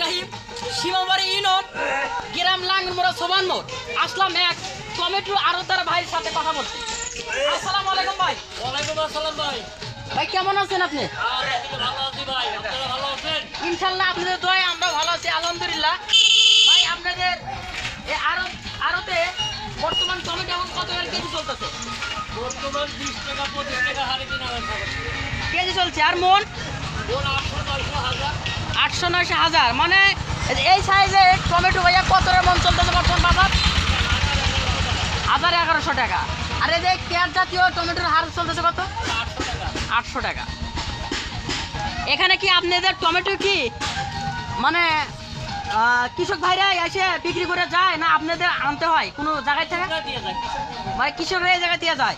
রাহিম সীমাবাড়ি union গ্রাম লাঙ্গলমোড়া সোবান মোড় আসলাম এক tomato আড়তদার ভাইয়ের সাথে কথা বলতে। আসসালামু আলাইকুম ভাই। ওয়ালাইকুম আসসালাম ভাই। ভাই কেমন আছেন আপনি? ভালো আছি ভাই, আপনারা ভালো আছেন? ইনশাল্লাহ আপনাদের দোয়ায় আমরা ভালো আছি আলহামদুলিল্লাহ। ভাই আপনাদের এই আড়তে বর্তমান টমেটো এখন কত করে কেজি চলতেছে? বর্তমান 20 টাকা 25 টাকা হারে কিনা বেচা কেজি চলছে। আর মন? মন 800 900 হাজার 800 900 হাজার। মানে এই সাইজে টমেটো ভাইয়া কত মন চলতেছে বর্তমান বাজার? 1100 টাকা। আর এই যে ক্যাট জাতীয় টমেটোর হার চলতেছে কত? 800 টাকা 800 টাকা। এখানে কি আপনাদের টমেটো কি মানে কৃষক ভাইরা এসে বিক্রি করে যায় না আপনাদের আনতে হয় কোনো জায়গায় থেকে? দিয়ে যায় মানে কৃষকরা এই জায়গায় দিয়ে যায়।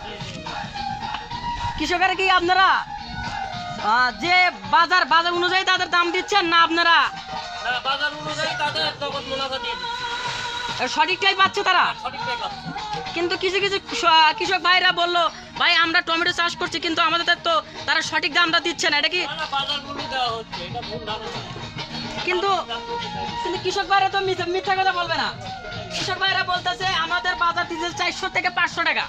কৃষকেরা কি আপনারা যে বাজার অনুযায়ী তাদের দাম দিচ্ছেন না আপনারা না, বাজার অনুযায়ী তাদের নগদ মুনাফা দিয়ে দিচ্ছে, সঠিকটাই পাচ্ছে তারা? সঠিকটাই পাচ্ছে। কিন্তু কিছু কিছু কৃষক ভাইরা বললো ভাই আমরা টমেটো চাষ করছি কিন্তু আমাদের তো তারা সঠিক দামটা দিচ্ছে না, এটা কি? না না, বাজার মূল্য দেওয়া হচ্ছে, এটা ভুল ধারণা। কিন্তু কৃষক ভাইরা তো মিথ্যা কথা বলবে না। কৃষক ভাইরা বলতেছে আমাদের বাজার দিচ্ছে 400 থেকে 500 টাকা,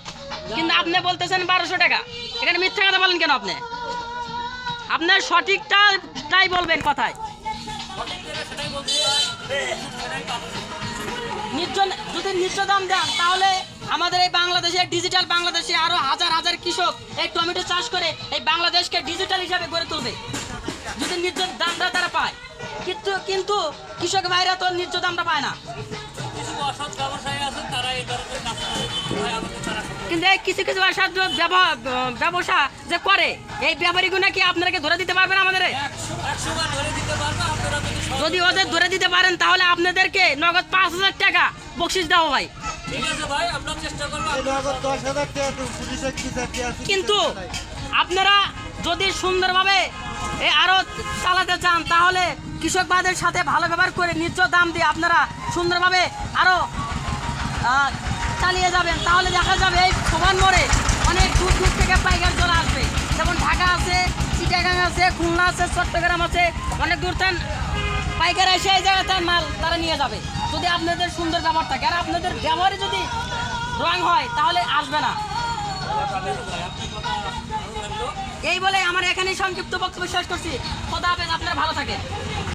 কিন্তু আপনি বলতেছেন 1200 টাকা। এখানে মিথ্যা কথা বলেন কেন আপনি? আপনার সঠিকটাই বলবেন কথায়। সঠিক যেটা সেটাই বলতে হয়, সেটাই পাচ্ছে। যদি ন্যায্য দাম দেন তাহলে আমাদের এই বাংলাদেশে ডিজিটাল বাংলাদেশে আরো হাজার হাজার কৃষক এই টমেটো চাষ করে এই বাংলাদেশকে ডিজিটাল হিসাবে গড়ে তুলবে যদি ন্যায্য দামটা তারা পায়। কিন্তু কৃষক ভাইরা তো ন্যায্য দামটা পায় না। কিছু অসৎ ব্যবসায়ী আছেন, তারা এই ধরনের কাজ করে। ভাই, আমাদের তারা কিন্তু এই কিছু কিছু অসাধু ব্যবসা যে করে এই ব্যাপারীগুলো কি আপনাকে ধরে দিতে পারবেন আমাদের? 100 বার ধরে দিতে পারবো, আপনারা যদি ওদের ধরে দিতে পারেন তাহলে আপনাদেরকে নগদ 5000 টাকা বকশিস দেওয়া ভাই। ঠিক আছে ভাই, আমরা চেষ্টা করবো। কিন্তু আপনারা যদি সুন্দরভাবে আরো চালাতে চান তাহলে কৃষক ভাইদের সাথে ভালো ব্যবহার করে ন্যায্য দাম দিয়ে আপনারা সুন্দরভাবে আরো চালিয়ে যাবেন, তাহলে দেখা যাবে এই সোবান মোড়ে অনেক দূর দূর থেকে পাইকার চলে আসবে। যেমন ঢাকা আছে, চিটাগাং আছে, খুলনা আছে, চট্টগ্রাম আছে, অনেক দূর থেকে পাইকার এসে এই জায়গায় তার মাল তারা নিয়ে যাবে যদি আপনাদের সুন্দর ব্যবহার থাকে। আর আপনাদের ব্যবহারে যদি রং হয় তাহলে আসবে না। এই বলে আমার এখানেই সংক্ষিপ্ত বক্তব্য শেষ করছি। খোদা হাফেজ, আপনারা ভালো থাকেন।